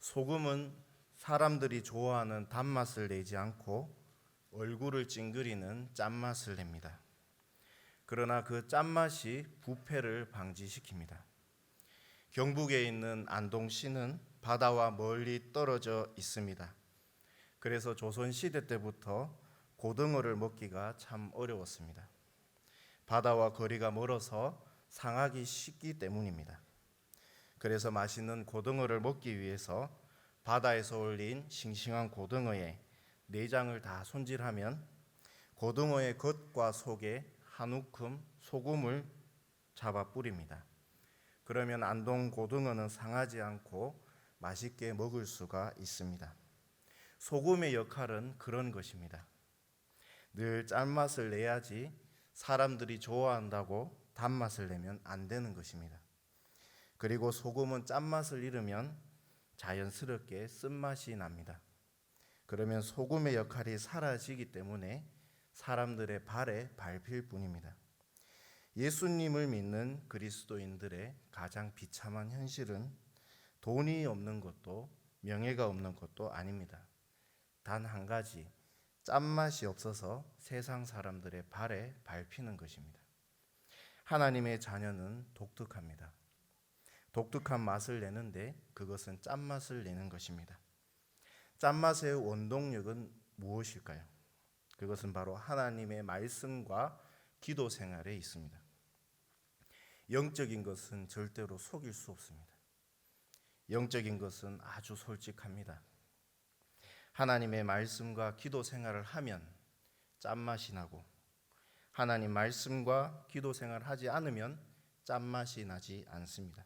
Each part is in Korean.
소금은 사람들이 좋아하는 단맛을 내지 않고 얼굴을 찡그리는 짠맛을 냅니다. 그러나 그 짠맛이 부패를 방지시킵니다. 경북에 있는 안동시는 바다와 멀리 떨어져 있습니다. 그래서 조선시대 때부터 고등어를 먹기가 참 어려웠습니다. 바다와 거리가 멀어서 상하기 쉽기 때문입니다. 그래서 맛있는 고등어를 먹기 위해서 바다에서 올린 싱싱한 고등어에 내장을 다 손질하면 고등어의 겉과 속에 한 움큼 소금을 잡아 뿌립니다. 그러면 안동 고등어는 상하지 않고 맛있게 먹을 수가 있습니다. 소금의 역할은 그런 것입니다. 늘 짠맛을 내야지 사람들이 좋아한다고 단맛을 내면 안 되는 것입니다. 그리고 소금은 짠맛을 잃으면 자연스럽게 쓴맛이 납니다. 그러면 소금의 역할이 사라지기 때문에 사람들의 발에 밟힐 뿐입니다. 예수님을 믿는 그리스도인들의 가장 비참한 현실은 돈이 없는 것도 명예가 없는 것도 아닙니다. 단 한 가지, 짠맛이 없어서 세상 사람들의 발에 밟히는 것입니다. 하나님의 자녀는 독특합니다. 독특한 맛을 내는데 그것은 짠맛을 내는 것입니다. 짠맛의 원동력은 무엇일까요? 그것은 바로 하나님의 말씀과 기도 생활에 있습니다. 영적인 것은 절대로 속일 수 없습니다. 영적인 것은 아주 솔직합니다. 하나님의 말씀과 기도 생활을 하면 짠맛이 나고 하나님 말씀과 기도 생활을 하지 않으면 짠맛이 나지 않습니다.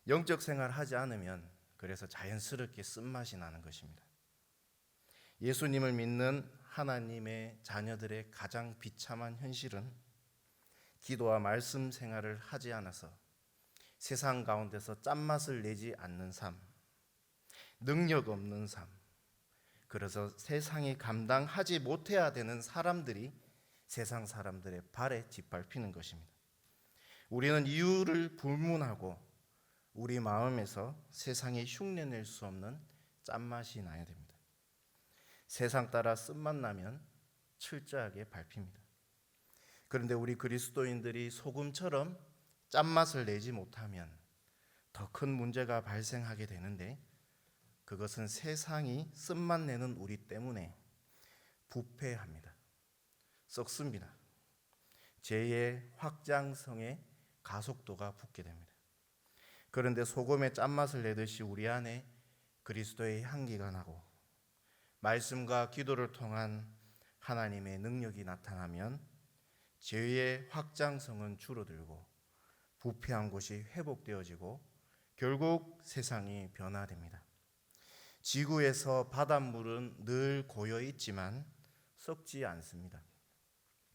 영적 생활을 하지 않으면 그래서 자연스럽게 쓴맛이 나는 것입니다. 예수님을 믿는 하나님의 자녀들의 가장 비참한 현실은 기도와 말씀 생활을 하지 않아서 세상 가운데서 짠맛을 내지 않는 삶, 능력 없는 삶, 그래서 세상이 감당하지 못해야 되는 사람들이 세상 사람들의 발에 짓밟히는 것입니다. 우리는 이유를 불문하고 우리 마음에서 세상에 흉내낼 수 없는 짠맛이 나야 됩니다. 세상 따라 쓴맛 나면 철저하게 밟힙니다. 그런데 우리 그리스도인들이 소금처럼 짠맛을 내지 못하면 더 큰 문제가 발생하게 되는데 그것은 세상이 쓴맛 내는 우리 때문에 부패합니다. 썩습니다. 죄의 확장성에 가속도가 붙게 됩니다. 그런데 소금의 짠맛을 내듯이 우리 안에 그리스도의 향기가 나고 말씀과 기도를 통한 하나님의 능력이 나타나면 죄의 확장성은 줄어들고 부패한 곳이 회복되어지고 결국 세상이 변화됩니다. 지구에서 바닷물은 늘 고여 있지만 썩지 않습니다.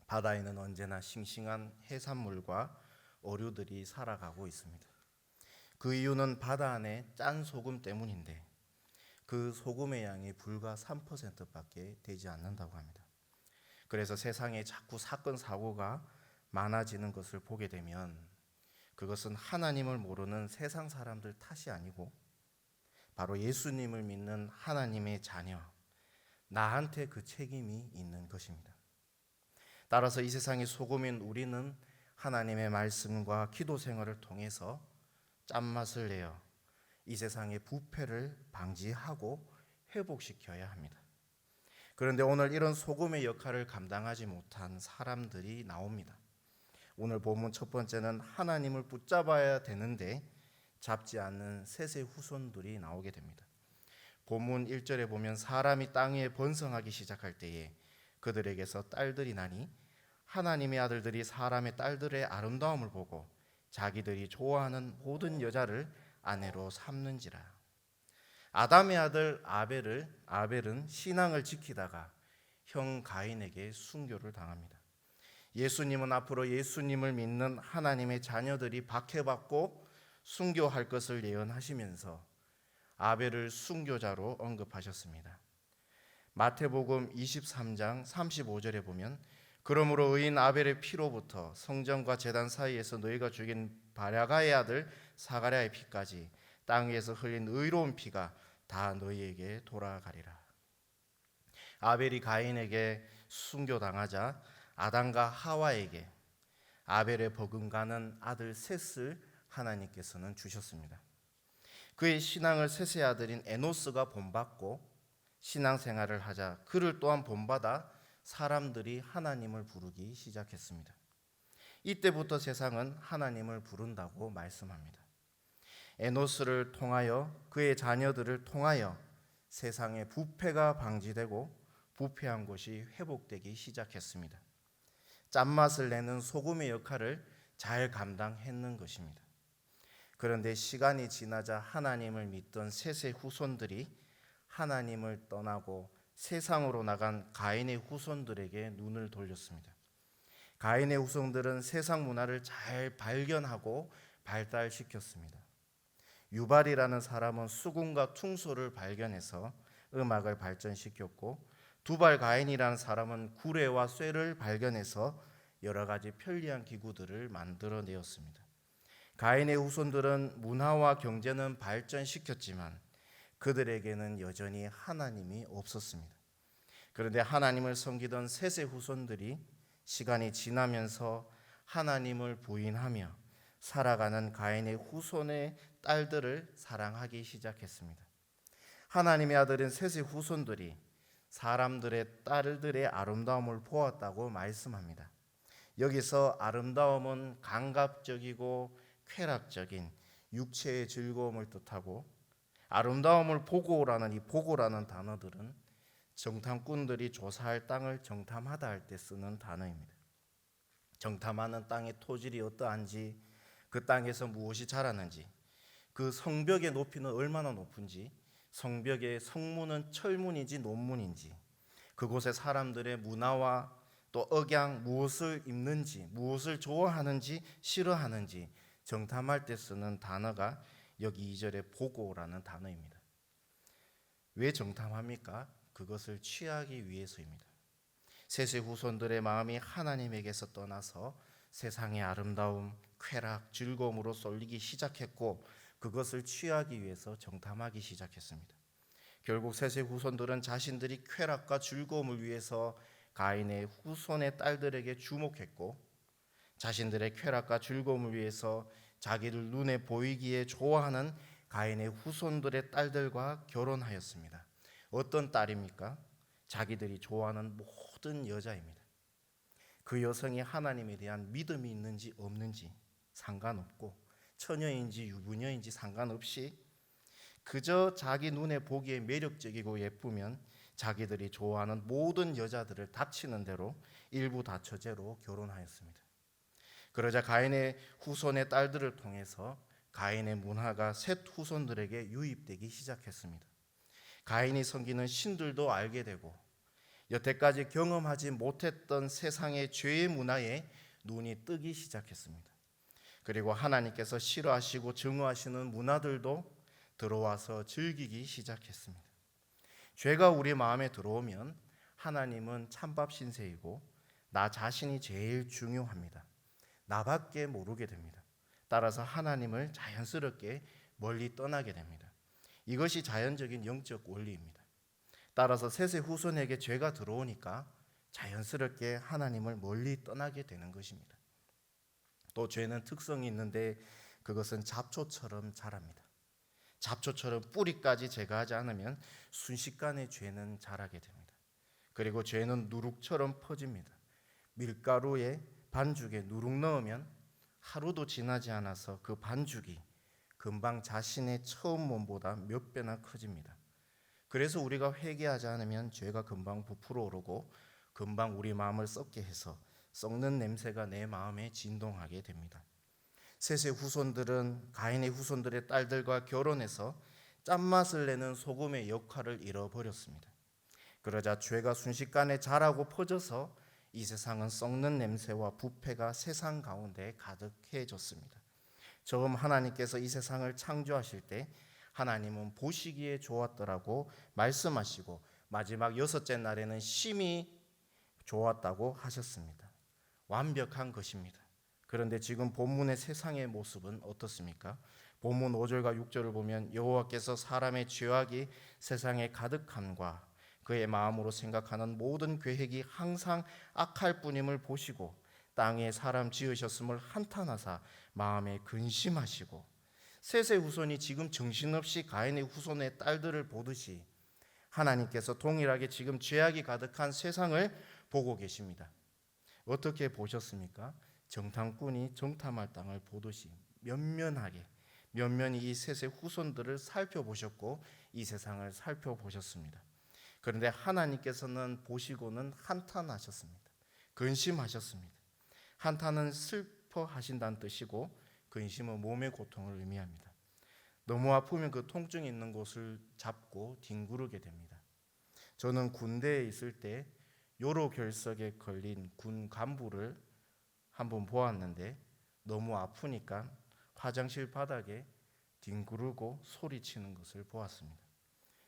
바다에는 언제나 싱싱한 해산물과 어류들이 살아가고 있습니다. 그 이유는 바다 안에 짠 소금 때문인데 그 소금의 양이 불과 3%밖에 되지 않는다고 합니다. 그래서 세상에 자꾸 사건 사고가 많아지는 것을 보게 되면 그것은 하나님을 모르는 세상 사람들 탓이 아니고 바로 예수님을 믿는 하나님의 자녀, 나한테 그 책임이 있는 것입니다. 따라서 이 세상의 소금인 우리는 하나님의 말씀과 기도 생활을 통해서 짠맛을 내어 이 세상의 부패를 방지하고 회복시켜야 합니다. 그런데 오늘 이런 소금의 역할을 감당하지 못한 사람들이 나옵니다. 오늘 본문 첫 번째는 하나님을 붙잡아야 되는데 잡지 않는 셋의 후손들이 나오게 됩니다. 본문 1절에 보면 사람이 땅 위에 번성하기 시작할 때에 그들에게서 딸들이 나니 하나님의 아들들이 사람의 딸들의 아름다움을 보고 자기들이 좋아하는 모든 여자를 아내로 삼는지라. 아담의 아들 아벨은 신앙을 지키다가 형 가인에게 순교를 당합니다. 예수님은 앞으로 예수님을 믿는 하나님의 자녀들이 박해받고 순교할 것을 예언하시면서 아벨을 순교자로 언급하셨습니다. 마태복음 23장 35절에 보면 그러므로 의인 아벨의 피로부터 성전과 제단 사이에서 너희가 죽인 바랴가의 아들 사가랴의 피까지 땅 위에서 흘린 의로운 피가 다 너희에게 돌아가리라. 아벨이 가인에게 순교당하자 아담과 하와에게 아벨의 버금가는 아들 셋을 하나님께서는 주셨습니다. 그의 신앙을 셋의 아들인 에노스가 본받고 신앙생활을 하자 그를 또한 본받아 사람들이 하나님을 부르기 시작했습니다. 이때부터 세상은 하나님을 부른다고 말씀합니다. 에노스를 통하여 그의 자녀들을 통하여 세상의 부패가 방지되고 부패한 것이 회복되기 시작했습니다. 짠맛을 내는 소금의 역할을 잘 감당했는 것입니다. 그런데 시간이 지나자 하나님을 믿던 셋의 후손들이 하나님을 떠나고 세상으로 나간 가인의 후손들에게 눈을 돌렸습니다. 가인의 후손들은 세상 문화를 잘 발견하고 발달시켰습니다. 유발이라는 사람은 수금과 퉁소를 발견해서 음악을 발전시켰고, 두발 가인이라는 사람은 구레와 쇠를 발견해서 여러 가지 편리한 기구들을 만들어내었습니다. 가인의 후손들은 문화와 경제는 발전시켰지만 그들에게는 여전히 하나님이 없었습니다. 그런데 하나님을 섬기던 셋의 후손들이 시간이 지나면서 하나님을 부인하며 살아가는 가인의 후손의 딸들을 사랑하기 시작했습니다. 하나님의 아들인 셋의 후손들이 사람들의 딸들의 아름다움을 보았다고 말씀합니다. 여기서 아름다움은 감각적이고 쾌락적인 육체의 즐거움을 뜻하고, 아름다움을 보고라는 이 보고라는 단어들은 정탐꾼들이 조사할 땅을 정탐하다 할 때 쓰는 단어입니다. 정탐하는 땅의 토질이 어떠한지, 그 땅에서 무엇이 자라는지, 그 성벽의 높이는 얼마나 높은지, 성벽의 성문은 철문인지 논문인지, 그곳의 사람들의 문화와 또 억양, 무엇을 입는지, 무엇을 좋아하는지 싫어하는지 정탐할 때 쓰는 단어가 여기 2절의 보고라는 단어입니다. 왜 정탐합니까? 그것을 취하기 위해서입니다. 셋의 후손들의 마음이 하나님에게서 떠나서 세상의 아름다움, 쾌락, 즐거움으로 쏠리기 시작했고, 그것을 취하기 위해서 정탐하기 시작했습니다. 결국 셋의 후손들은 자신들이 쾌락과 즐거움을 위해서 가인의 후손의 딸들에게 주목했고, 자신들의 쾌락과 즐거움을 위해서 자기들 눈에 보이기에 좋아하는 가인의 후손들의 딸들과 결혼하였습니다. 어떤 딸입니까? 자기들이 좋아하는 모든 여자입니다. 그 여성이 하나님에 대한 믿음이 있는지 없는지 상관없고, 처녀인지 유부녀인지 상관없이 그저 자기 눈에 보기에 매력적이고 예쁘면 자기들이 좋아하는 모든 여자들을 닥치는 대로 일부 다처제로 결혼하였습니다. 그러자 가인의 후손의 딸들을 통해서 가인의 문화가 셋 후손들에게 유입되기 시작했습니다. 가인이 섬기는 신들도 알게 되고, 여태까지 경험하지 못했던 세상의 죄의 문화에 눈이 뜨기 시작했습니다. 그리고 하나님께서 싫어하시고 증오하시는 문화들도 들어와서 즐기기 시작했습니다. 죄가 우리 마음에 들어오면 하나님은 찬밥 신세이고 나 자신이 제일 중요합니다. 나밖에 모르게 됩니다. 따라서 하나님을 자연스럽게 멀리 떠나게 됩니다. 이것이 자연적인 영적 원리입니다. 따라서 셋의 후손에게 죄가 들어오니까 자연스럽게 하나님을 멀리 떠나게 되는 것입니다. 또 죄는 특성이 있는데 그것은 잡초처럼 자랍니다. 잡초처럼 뿌리까지 제거하지 않으면 순식간에 죄는 자라게 됩니다. 그리고 죄는 누룩처럼 퍼집니다. 밀가루에 반죽에 누룩 넣으면 하루도 지나지 않아서 그 반죽이 금방 자신의 처음 몸보다 몇 배나 커집니다. 그래서 우리가 회개하지 않으면 죄가 금방 부풀어 오르고 금방 우리 마음을 썩게 해서 썩는 냄새가 내 마음에 진동하게 됩니다. 셋의 후손들은 가인의 후손들의 딸들과 결혼해서 짠맛을 내는 소금의 역할을 잃어버렸습니다. 그러자 죄가 순식간에 자라고 퍼져서 이 세상은 썩는 냄새와 부패가 세상 가운데 가득해졌습니다. 처음 하나님께서 이 세상을 창조하실 때 하나님은 보시기에 좋았더라고 말씀하시고 마지막 6째 날에는 심히 좋았다고 하셨습니다. 완벽한 것입니다. 그런데 지금 본문의 세상의 모습은 어떻습니까? 본문 5절과 6절을 보면 여호와께서 사람의 죄악이 세상에 가득함과 그의 마음으로 생각하는 모든 계획이 항상 악할 뿐임을 보시고 땅에 사람 지으셨음을 한탄하사 마음에 근심하시고, 셋의 후손이 지금 정신없이 가인의 후손의 딸들을 보듯이 하나님께서 동일하게 지금 죄악이 가득한 세상을 보고 계십니다. 어떻게 보셨습니까? 정탐꾼이 정탐할 땅을 보듯이 면면히 이 셋의 후손들을 살펴보셨고 이 세상을 살펴보셨습니다. 그런데 하나님께서는 보시고는 한탄하셨습니다. 근심하셨습니다. 한탄은 슬퍼하신다는 뜻이고 근심은 몸의 고통을 의미합니다. 너무 아프면 그 통증이 있는 곳을 잡고 뒹구르게 됩니다. 저는 군대에 있을 때 요로 결석에 걸린 군 간부를 한번 보았는데 너무 아프니까 화장실 바닥에 뒹구르고 소리치는 것을 보았습니다.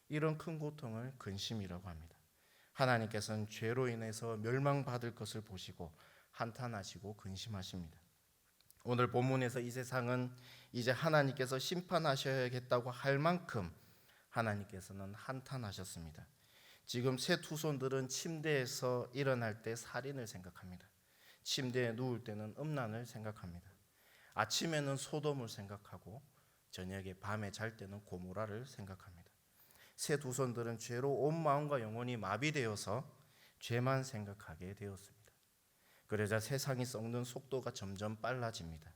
이런 큰 고통을 근심이라고 합니다. 하나님께서는 죄로 인해서 멸망받을 것을 보시고 한탄하시고 근심하십니다. 오늘 본문에서 이 세상은 이제 하나님께서 심판하셔야겠다고 할 만큼 하나님께서는 한탄하셨습니다. 지금 셋 후손들은 침대에서 일어날 때 살인을 생각합니다. 침대에 누울 때는 음란을 생각합니다. 아침에는 소돔을 생각하고 저녁에 밤에 잘 때는 고모라를 생각합니다. 셋 후손들은 죄로 온 마음과 영혼이 마비되어서 죄만 생각하게 되었습니다. 그러자 세상이 썩는 속도가 점점 빨라집니다.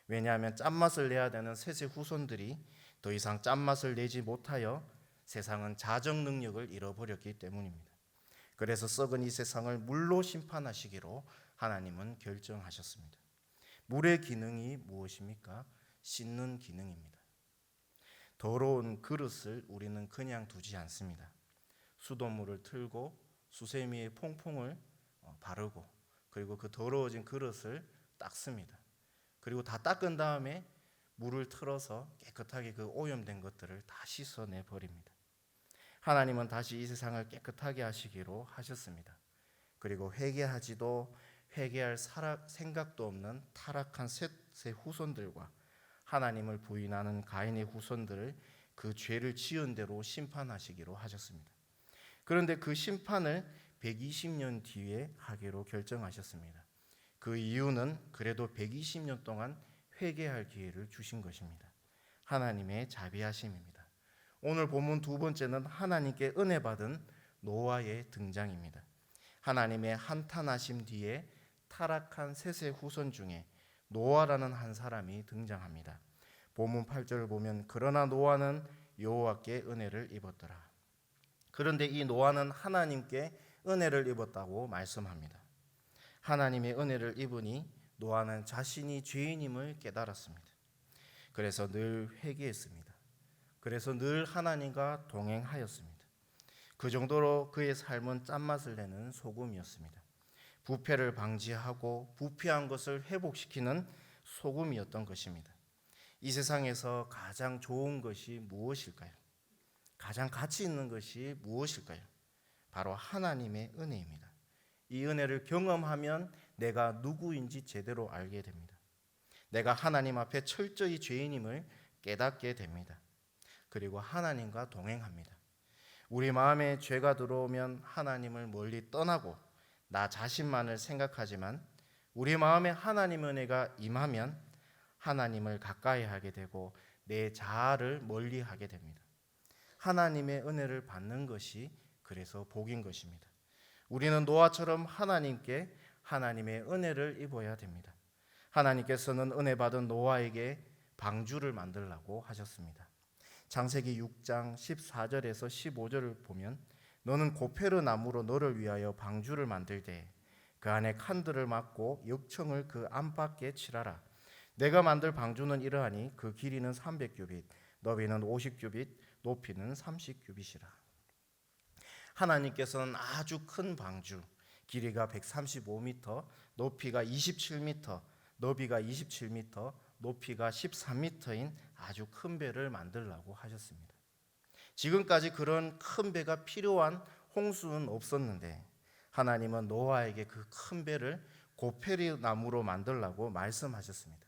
왜냐하면 짠맛을 내야 되는 셋의 후손들이 더 이상 짠맛을 내지 못하여 세상은 자정 능력을 잃어버렸기 때문입니다. 그래서 썩은 이 세상을 물로 심판하시기로 하나님은 결정하셨습니다. 물의 기능이 무엇입니까? 씻는 기능입니다. 더러운 그릇을 우리는 그냥 두지 않습니다. 수돗물을 틀고 수세미에 퐁퐁을 바르고 그리고 그 더러워진 그릇을 닦습니다. 그리고 다 닦은 다음에 물을 틀어서 깨끗하게 그 오염된 것들을 다 씻어내 버립니다. 하나님은 다시 이 세상을 깨끗하게 하시기로 하셨습니다. 그리고 회개하지도 회개할 생각도 없는 타락한 셋의 후손들과 하나님을 부인하는 가인의 후손들을 그 죄를 지은 대로 심판하시기로 하셨습니다. 그런데 그 심판을 120년 뒤에 하기로 결정하셨습니다. 그 이유는 그래도 120년 동안 회개할 기회를 주신 것입니다. 하나님의 자비하심입니다. 오늘 본문 두 번째는 하나님께 은혜 받은 노아의 등장입니다. 하나님의 한탄하심 뒤에 타락한 셋의 후손 중에 노아라는 한 사람이 등장합니다. 본문 8절을 보면 그러나 노아는 여호와께 은혜를 입었더라. 그런데 이 노아는 하나님께 은혜를 입었다고 말씀합니다. 하나님의 은혜를 입으니 노아는 자신이 죄인임을 깨달았습니다. 그래서 늘 회개했습니다. 그래서 늘 하나님과 동행하였습니다. 그 정도로 그의 삶은 짠맛을 내는 소금이었습니다. 부패를 방지하고 부패한 것을 회복시키는 소금이었던 것입니다. 이 세상에서 가장 좋은 것이 무엇일까요? 가장 가치 있는 것이 무엇일까요? 바로 하나님의 은혜입니다. 이 은혜를 경험하면 내가 누구인지 제대로 알게 됩니다. 내가 하나님 앞에 철저히 죄인임을 깨닫게 됩니다. 그리고 하나님과 동행합니다. 우리 마음에 죄가 들어오면 하나님을 멀리 떠나고 나 자신만을 생각하지만 우리 마음에 하나님의 은혜가 임하면 하나님을 가까이 하게 되고 내 자아를 멀리 하게 됩니다. 하나님의 은혜를 받는 것이 그래서 복인 것입니다. 우리는 노아처럼 하나님께 하나님의 은혜를 입어야 됩니다. 하나님께서는 은혜 받은 노아에게 방주를 만들라고 하셨습니다. 창세기 6장 14절에서 15절을 보면 너는 고페르 나무로 너를 위하여 방주를 만들되 그 안에 칸들을 막고 역청을 그 안팎에 칠하라. 내가 만들 방주는 이러하니 그 길이는 300규빗, 너비는 50규빗, 높이는 30규빗이라. 하나님께서는 아주 큰 방주, 길이가 135m, 높이가 27m, 너비가 27m, 높이가 13m인 아주 큰 배를 만들라고 하셨습니다. 지금까지 그런 큰 배가 필요한 홍수는 없었는데 하나님은 노아에게 그 큰 배를 고페르 나무로 만들라고 말씀하셨습니다.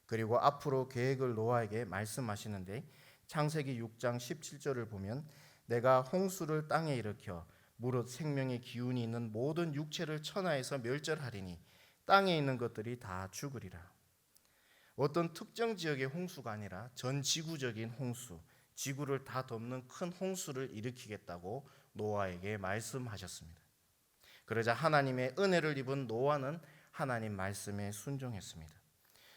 그리고 앞으로 계획을 노아에게 말씀하시는데 창세기 6장 17절을 보면 내가 홍수를 땅에 일으켜 무릇 생명의 기운이 있는 모든 육체를 천하에서 멸절하리니 땅에 있는 것들이 다 죽으리라. 어떤 특정 지역의 홍수가 아니라 전 지구적인 홍수, 지구를 다 덮는 큰 홍수를 일으키겠다고 노아에게 말씀하셨습니다. 그러자 하나님의 은혜를 입은 노아는 하나님 말씀에 순종했습니다.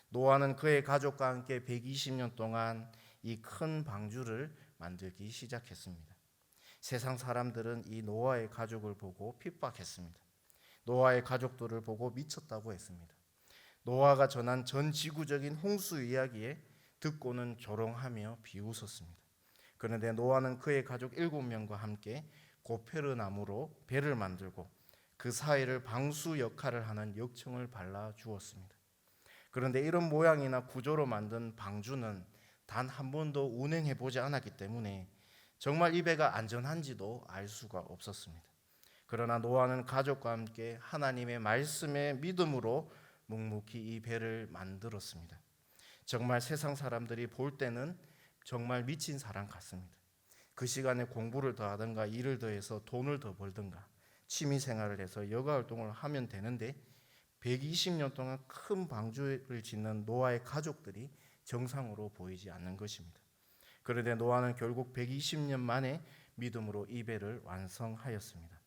노아는 그의 가족과 함께 120년 동안 이 큰 방주를 만들기 시작했습니다. 세상 사람들은 이 노아의 가족을 보고 핍박했습니다. 노아의 가족들을 보고 미쳤다고 했습니다. 노아가 전한 전 지구적인 홍수 이야기에 듣고는 조롱하며 비웃었습니다. 그런데 노아는 그의 가족 7명과 함께 고페르나무로 배를 만들고 그 사이를 방수 역할을 하는 역청을 발라 주었습니다. 그런데 이런 모양이나 구조로 만든 방주는 단 한 번도 운행해 보지 않았기 때문에 정말 이 배가 안전한지도 알 수가 없었습니다. 그러나 노아는 가족과 함께 하나님의 말씀에 믿음으로 묵묵히 이 배를 만들었습니다. 정말 세상 사람들이 볼 때는 정말 미친 사람 같습니다. 그 시간에 공부를 더 하든가 일을 더 해서 돈을 더 벌든가 취미 생활을 해서 여가 활동을 하면 되는데 120년 동안 큰 방주를 짓는 노아의 가족들이 정상으로 보이지 않는 것입니다. 그런데 노아는 결국 120년 만에 믿음으로 이 배를 완성하였습니다.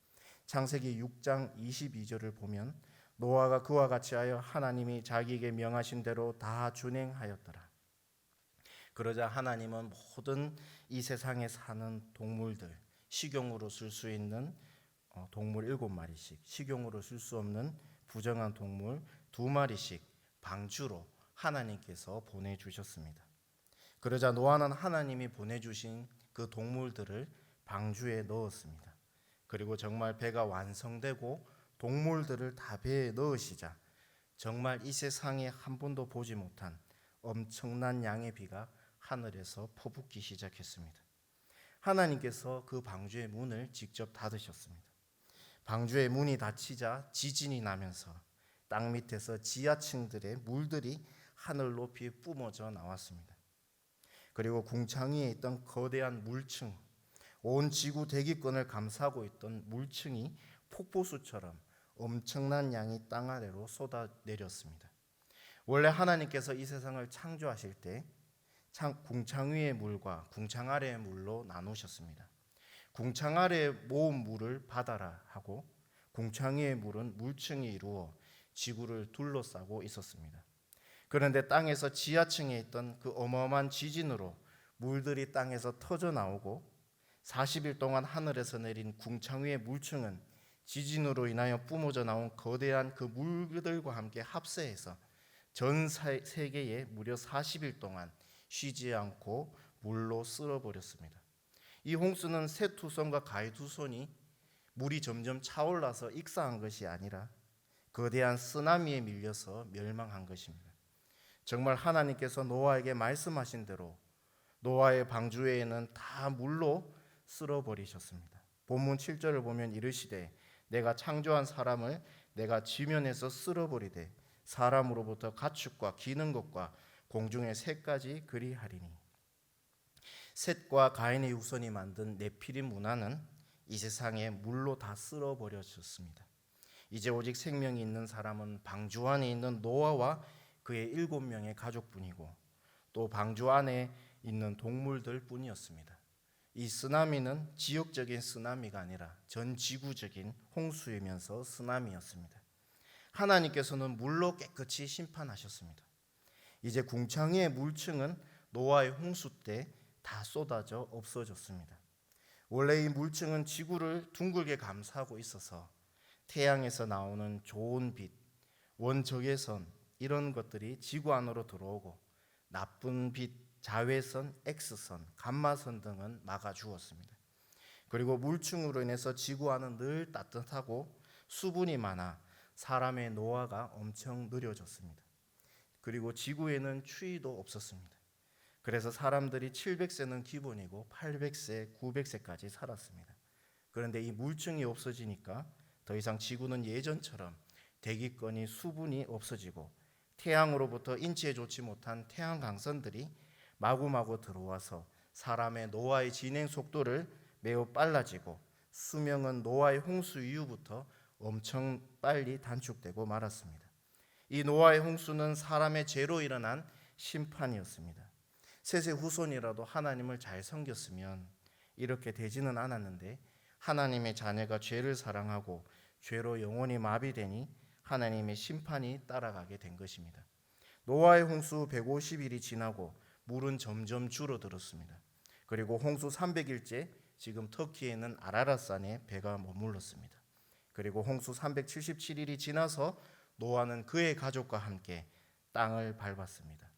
창세기 6장 22절을 보면 노아가 그와 같이 하여 하나님이 자기에게 명하신 대로 다 준행하였더라. 그러자 하나님은 모든 이 세상에 사는 동물들, 식용으로 쓸 수 있는 동물 7마리씩, 식용으로 쓸 수 없는 부정한 동물 2마리씩 방주로 하나님께서 보내주셨습니다. 그러자 노아는 하나님이 보내주신 그 동물들을 방주에 넣었습니다. 그리고 정말 배가 완성되고 동물들을 다 배에 넣으시자 정말 이 세상에 한 번도 보지 못한 엄청난 양의 비가 하늘에서 퍼붓기 시작했습니다. 하나님께서 그 방주의 문을 직접 닫으셨습니다. 방주의 문이 닫히자 지진이 나면서 땅 밑에서 지하층들의 물들이 하늘 높이 뿜어져 나왔습니다. 그리고 궁창 위에 있던 거대한 물층, 온 지구 대기권을 감싸고 있던 물층이 폭포수처럼 엄청난 양이 땅 아래로 쏟아내렸습니다. 원래 하나님께서 이 세상을 창조하실 때 궁창 위의 물과 궁창 아래의 물로 나누셨습니다. 궁창 아래에 모은 물을 바다라 하고 궁창 위의 물은 물층이 이루어 지구를 둘러싸고 있었습니다. 그런데 땅에서 지하층에 있던 그 어마어마한 지진으로 물들이 땅에서 터져 나오고 40일 동안 하늘에서 내린 궁창 위의 물층은 지진으로 인하여 뿜어져 나온 거대한 그 물들과 함께 합세해서 전 세계에 무려 40일 동안 쉬지 않고 물로 쓸어버렸습니다. 이 홍수는 세투선과 가해투선이 물이 점점 차올라서 익사한 것이 아니라 거대한 쓰나미에 밀려서 멸망한 것입니다. 정말 하나님께서 노아에게 말씀하신 대로 노아의 방주에는 다 물로 쓸어버리셨습니다. 본문 7절을 보면 이르시되 내가 창조한 사람을 내가 지면에서 쓸어버리되 사람으로부터 가축과 기는 것과 공중의 새까지 그리하리니. 셋과 가인의 후손이 만든 네피림 문화는 이 세상에 물로 다 쓸어버려졌습니다. 이제 오직 생명이 있는 사람은 방주 안에 있는 노아와 그의 7명의 가족뿐이고 또 방주 안에 있는 동물들 뿐이었습니다. 이 쓰나미는 지역적인 쓰나미가 아니라 전 지구적인 홍수이면서 쓰나미였습니다. 하나님께서는 물로 깨끗이 심판하셨습니다. 이제 궁창의 물층은 노아의 홍수 때 다 쏟아져 없어졌습니다. 원래 이 물층은 지구를 둥글게 감싸고 있어서 태양에서 나오는 좋은 빛, 원적외선 이런 것들이 지구 안으로 들어오고 나쁜 빛, 자외선, X선, 감마선 등은 막아주었습니다. 그리고 물층으로 인해서 지구 안은 늘 따뜻하고 수분이 많아 사람의 노화가 엄청 느려졌습니다. 그리고 지구에는 추위도 없었습니다. 그래서 사람들이 700세는 기본이고 800세, 900세까지 살았습니다. 그런데 이 물층이 없어지니까 더 이상 지구는 예전처럼 대기권이 수분이 없어지고 태양으로부터 인체에 좋지 못한 태양 강선들이 마구마구 들어와서 사람의 노화의 진행 속도를 매우 빨라지고 수명은 노아의 홍수 이후부터 엄청 빨리 단축되고 말았습니다. 이 노아의 홍수는 사람의 죄로 일어난 심판이었습니다. 셋의 후손이라도 하나님을 잘 섬겼으면 이렇게 되지는 않았는데 하나님의 자녀가 죄를 사랑하고 죄로 영혼이 마비되니 하나님의 심판이 따라가게 된 것입니다. 노아의 홍수 150일이 지나고 물은 점점 줄어들었습니다. 그리고 홍수 300일째 지금 터키에는 아라랏산에 배가 머물렀습니다. 그리고 홍수 377일이 지나서 노아는 그의 가족과 함께 땅을 밟았습니다.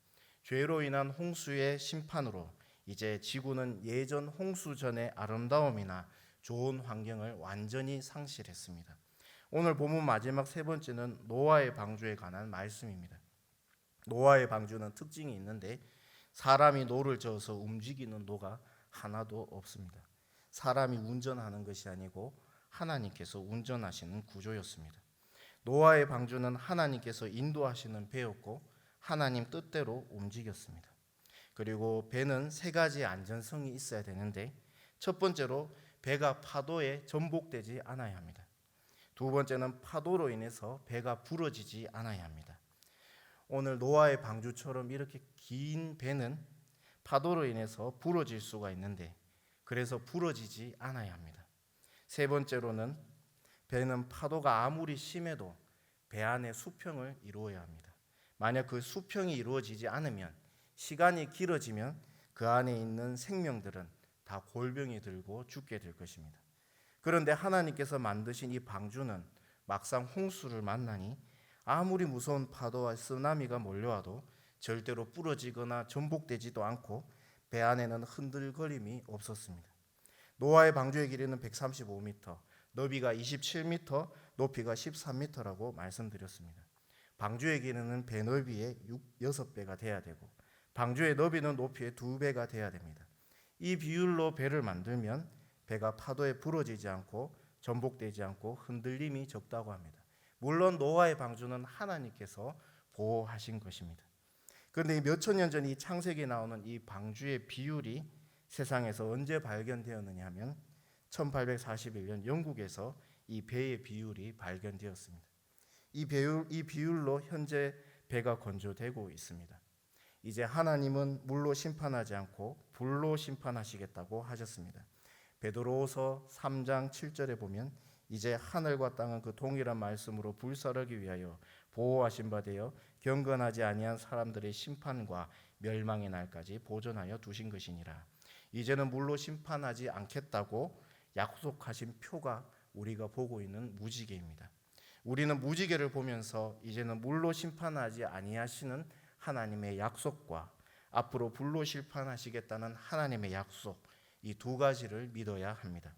죄로 인한 홍수의 심판으로 이제 지구는 예전 홍수 전의 아름다움이나 좋은 환경을 완전히 상실했습니다. 오늘 본문 마지막 세 번째는 노아의 방주에 관한 말씀입니다. 노아의 방주는 특징이 있는데 사람이 노를 저어서 움직이는 노가 하나도 없습니다. 사람이 운전하는 것이 아니고 하나님께서 운전하시는 구조였습니다. 노아의 방주는 하나님께서 인도하시는 배였고 하나님 뜻대로 움직였습니다. 그리고 배는 세 가지 안전성이 있어야 되는데 첫 번째로 배가 파도에 전복되지 않아야 합니다. 두 번째는 파도로 인해서 배가 부러지지 않아야 합니다. 오늘 노아의 방주처럼 이렇게 긴 배는 파도로 인해서 부러질 수가 있는데 그래서 부러지지 않아야 합니다. 세 번째로는 배는 파도가 아무리 심해도 배 안에 수평을 이루어야 합니다. 만약 그 수평이 이루어지지 않으면 시간이 길어지면 그 안에 있는 생명들은 다 골병이 들고 죽게 될 것입니다. 그런데 하나님께서 만드신 이 방주는 막상 홍수를 만나니 아무리 무서운 파도와 쓰나미가 몰려와도 절대로 부러지거나 전복되지도 않고 배 안에는 흔들거림이 없었습니다. 노아의 방주의 길이는 135m, 너비가 27m, 높이가 13m라고 말씀드렸습니다. 방주의 길이는 배 너비의 6배가 돼야 되고 방주의 너비는 높이의 2배가 돼야 됩니다. 이 비율로 배를 만들면 배가 파도에 부러지지 않고 전복되지 않고 흔들림이 적다고 합니다. 물론 노아의 방주는 하나님께서 보호하신 것입니다. 그런데 몇천 년 전 이 창세기에 나오는 이 방주의 비율이 세상에서 언제 발견되었느냐 하면 1841년 영국에서 이 배의 비율이 발견되었습니다. 이 비율로 현재 배가 건조되고 있습니다. 이제 하나님은 물로 심판하지 않고 불로 심판하시겠다고 하셨습니다. 베드로후서 3장 7절에 보면 이제 하늘과 땅은 그 동일한 말씀으로 불사르기 위하여 보호하신 바 되어 경건하지 아니한 사람들의 심판과 멸망의 날까지 보존하여 두신 것이니라. 이제는 물로 심판하지 않겠다고 약속하신 표가 우리가 보고 있는 무지개입니다. 우리는 무지개를 보면서 이제는 물로 심판하지 아니하시는 하나님의 약속과 앞으로 불로 심판하시겠다는 하나님의 약속, 이 두 가지를 믿어야 합니다.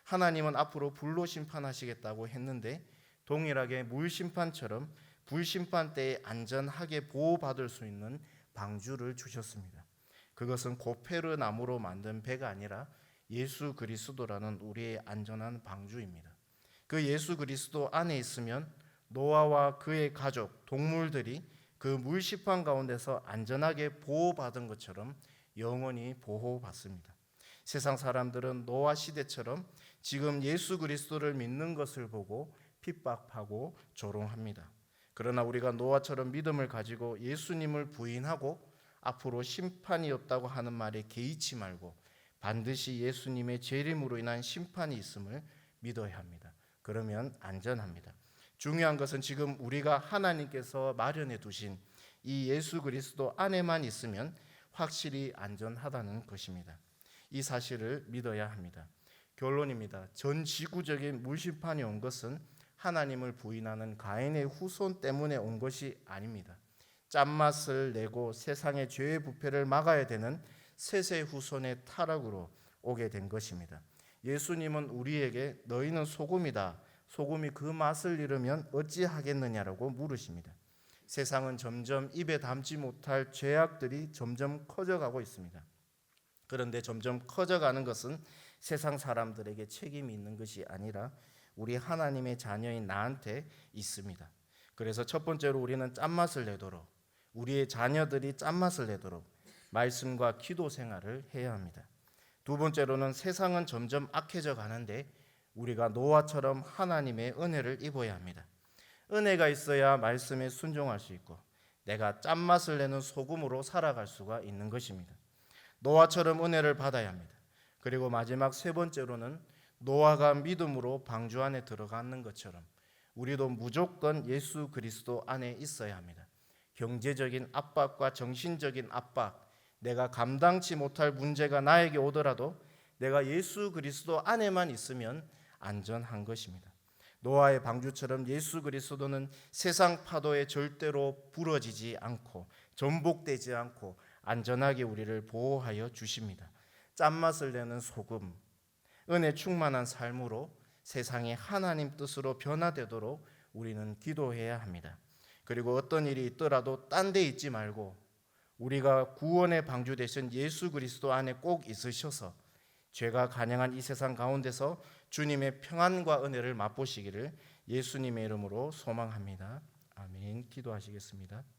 하나님은 앞으로 불로 심판하시겠다고 했는데 동일하게 물 심판처럼 불 심판 때에 안전하게 보호받을 수 있는 방주를 주셨습니다. 그것은 고페르 나무로 만든 배가 아니라 예수 그리스도라는 우리의 안전한 방주입니다. 그 예수 그리스도 안에 있으면 노아와 그의 가족, 동물들이 그 물 심판 가운데서 안전하게 보호받은 것처럼 영원히 보호받습니다. 세상 사람들은 노아 시대처럼 지금 예수 그리스도를 믿는 것을 보고 핍박하고 조롱합니다. 그러나 우리가 노아처럼 믿음을 가지고 예수님을 부인하고 앞으로 심판이 없다고 하는 말에 개의치 말고 반드시 예수님의 재림으로 인한 심판이 있음을 믿어야 합니다. 그러면 안전합니다. 중요한 것은 지금 우리가 하나님께서 마련해 두신 이 예수 그리스도 안에만 있으면 확실히 안전하다는 것입니다. 이 사실을 믿어야 합니다. 결론입니다. 전 지구적인 물심판이 온 것은 하나님을 부인하는 가인의 후손 때문에 온 것이 아닙니다. 짠맛을 내고 세상의 죄의 부패를 막아야 되는 셋의 후손의 타락으로 오게 된 것입니다. 예수님은 우리에게 너희는 소금이다. 소금이 그 맛을 잃으면 어찌하겠느냐라고 물으십니다. 세상은 점점 입에 담지 못할 죄악들이 점점 커져가고 있습니다. 그런데 점점 커져가는 것은 세상 사람들에게 책임이 있는 것이 아니라 우리 하나님의 자녀인 나한테 있습니다. 그래서 첫 번째로 우리는 짠맛을 내도록, 우리의 자녀들이 짠맛을 내도록 말씀과 기도 생활을 해야 합니다. 두 번째로는 세상은 점점 악해져 가는데 우리가 노아처럼 하나님의 은혜를 입어야 합니다. 은혜가 있어야 말씀에 순종할 수 있고 내가 짠맛을 내는 소금으로 살아갈 수가 있는 것입니다. 노아처럼 은혜를 받아야 합니다. 그리고 마지막 세 번째로는 노아가 믿음으로 방주 안에 들어가는 것처럼 우리도 무조건 예수 그리스도 안에 있어야 합니다. 경제적인 압박과 정신적인 압박, 내가 감당치 못할 문제가 나에게 오더라도 내가 예수 그리스도 안에만 있으면 안전한 것입니다. 노아의 방주처럼 예수 그리스도는 세상 파도에 절대로 부러지지 않고 전복되지 않고 안전하게 우리를 보호하여 주십니다. 짠맛을 내는 소금, 은혜 충만한 삶으로 세상이 하나님 뜻으로 변화되도록 우리는 기도해야 합니다. 그리고 어떤 일이 있더라도 딴 데 있지 말고 우리가 구원의 방주 되신 예수 그리스도 안에 꼭 있으셔서 죄가 간영한 이 세상 가운데서 주님의 평안과 은혜를 맛보시기를 예수님의 이름으로 소망합니다. 아멘. 기도하시겠습니다.